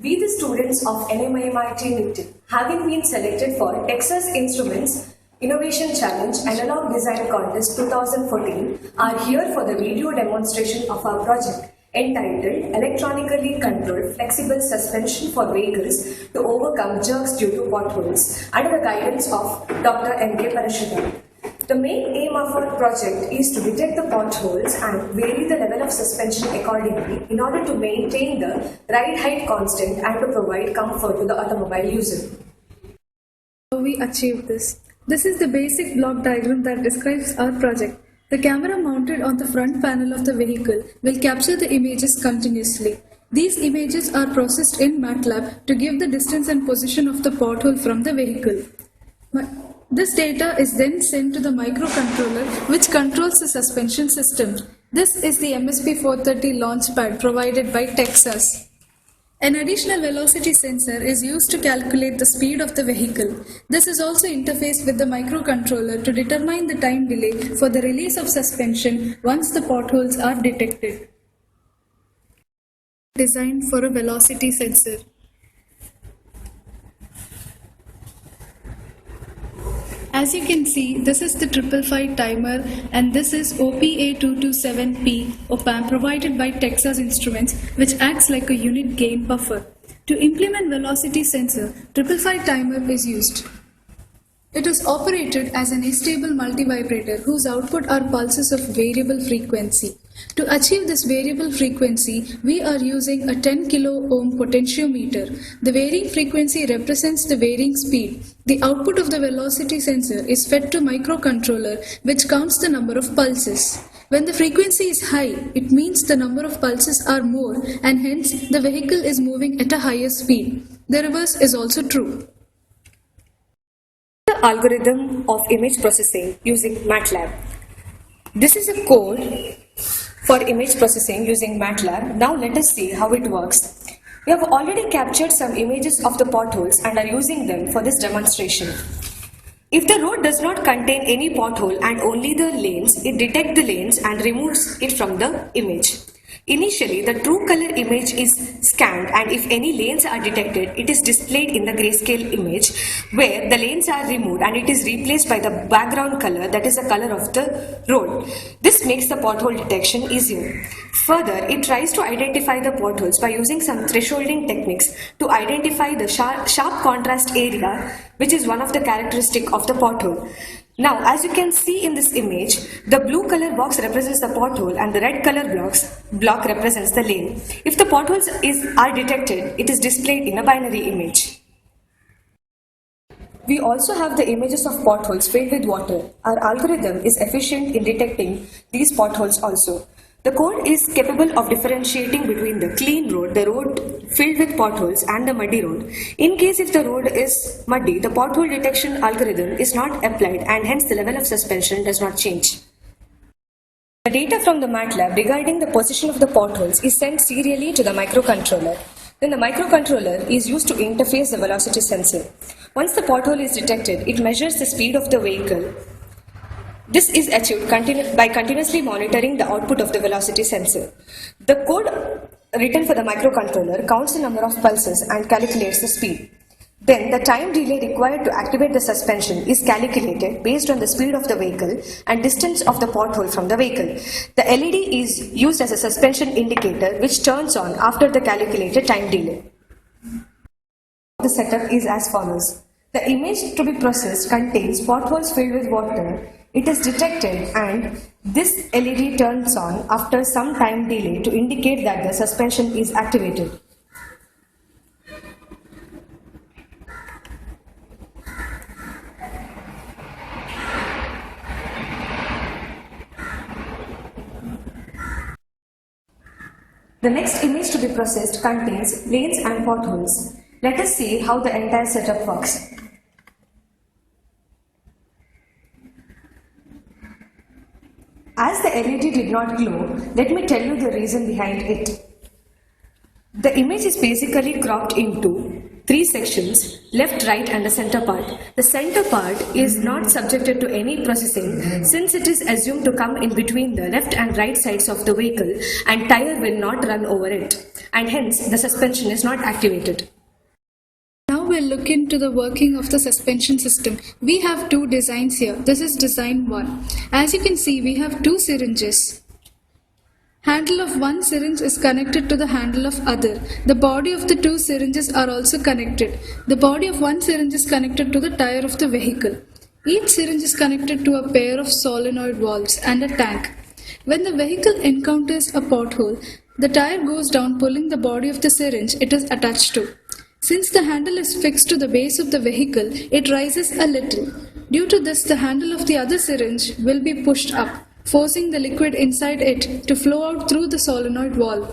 We, the students of NMIMIT Newton, having been selected for Texas Instruments Innovation Challenge Analog Design Contest 2014, are here for the video demonstration of our project entitled Electronically Controlled Flexible Suspension for Vehicles to Overcome Jerks Due to Potholes under the guidance of Dr. M.K. Parashuram. The main aim of our project is to detect the potholes and vary the level of suspension accordingly in order to maintain the ride height constant and to provide comfort to the automobile user. How we achieve this? This is the basic block diagram that describes our project. The camera mounted on the front panel of the vehicle will capture the images continuously. These images are processed in MATLAB to give the distance and position of the pothole from the vehicle. This data is then sent to the microcontroller which controls the suspension system. This is the MSP430 launchpad provided by Texas. An additional velocity sensor is used to calculate the speed of the vehicle. This is also interfaced with the microcontroller to determine the time delay for the release of suspension once the potholes are detected. Designed for a velocity sensor. As you can see, this is the 555 timer and this is OPA227P op-amp provided by Texas Instruments, which acts like a unit gain buffer. To implement velocity sensor, 555 timer is used. It is operated as an astable multivibrator whose output are pulses of variable frequency. To achieve this variable frequency, we are using a 10 kilo ohm potentiometer. The varying frequency represents the varying speed. The output of the velocity sensor is fed to microcontroller which counts the number of pulses. When the frequency is high, it means the number of pulses are more and hence the vehicle is moving at a higher speed. The reverse is also true. The algorithm of image processing using MATLAB. This is a code for image processing using MATLAB. Now let us see how it works. We have already captured some images of the potholes and are using them for this demonstration. If the road does not contain any pothole and only the lanes, it detects the lanes and removes it from the image. Initially, the true color image is scanned and if any lanes are detected, it is displayed in the grayscale image where the lanes are removed and it is replaced by the background color, that is the color of the road. This makes the pothole detection easier. Further, it tries to identify the potholes by using some thresholding techniques to identify the sharp contrast area, which is one of the characteristics of the pothole. Now, as you can see in this image, the blue color box represents the pothole and the red color block represents the lane. If the potholes are detected, it is displayed in a binary image. We also have the images of potholes filled with water. Our algorithm is efficient in detecting these potholes also. The code is capable of differentiating between the clean road, the road filled with potholes, and the muddy road. In case if the road is muddy, the pothole detection algorithm is not applied and hence the level of suspension does not change. The data from the MATLAB regarding the position of the potholes is sent serially to the microcontroller. Then the microcontroller is used to interface the velocity sensor. Once the pothole is detected, it measures the speed of the vehicle. This is achieved by continuously monitoring the output of the velocity sensor. The code written for the microcontroller counts the number of pulses and calculates the speed. Then the time delay required to activate the suspension is calculated based on the speed of the vehicle and distance of the pothole from the vehicle. The LED is used as a suspension indicator which turns on after the calculated time delay. The setup is as follows. The image to be processed contains potholes filled with water. It is detected and this LED turns on after some time delay to indicate that the suspension is activated. The next image to be processed contains lanes and potholes. Let us see how the entire setup works. As the LED did not glow, let me tell you the reason behind it. The image is basically cropped into three sections, left, right and the center part. The center part is not subjected to any processing since it is assumed to come in between the left and right sides of the vehicle and tire will not run over it, and hence the suspension is not activated. Now we'll look into the working of the suspension system. We have two designs here. This is design 1. As you can see, we have two syringes. Handle of one syringe is connected to the handle of other. The body of the two syringes are also connected. The body of one syringe is connected to the tire of the vehicle. Each syringe is connected to a pair of solenoid valves and a tank. When the vehicle encounters a pothole, the tire goes down, pulling the body of the syringe it is attached to. Since the handle is fixed to the base of the vehicle, it rises a little. Due to this, the handle of the other syringe will be pushed up, forcing the liquid inside it to flow out through the solenoid valve.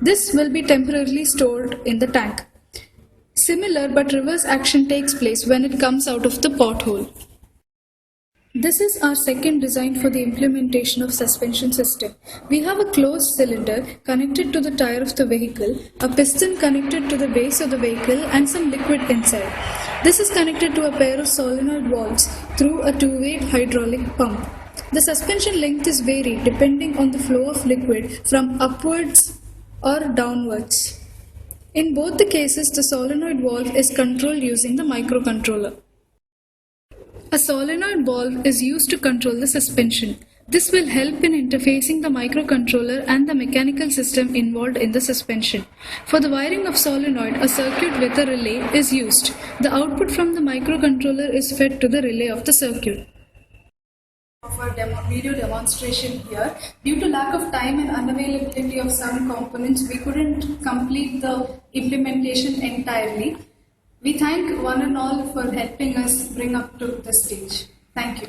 This will be temporarily stored in the tank. Similar but reverse action takes place when it comes out of the pothole. This is our second design for the implementation of suspension system. We have a closed cylinder connected to the tire of the vehicle, a piston connected to the base of the vehicle and some liquid inside. This is connected to a pair of solenoid valves through a two-way hydraulic pump. The suspension length is varied depending on the flow of liquid from upwards or downwards. In both the cases, the solenoid valve is controlled using the microcontroller. A solenoid valve is used to control the suspension. This will help in interfacing the microcontroller and the mechanical system involved in the suspension. For the wiring of solenoid, a circuit with a relay is used. The output from the microcontroller is fed to the relay of the circuit. Of our video demonstration here. Due to lack of time and unavailability of some components, we couldn't complete the implementation entirely. We thank one and all for helping us bring up to this stage. Thank you.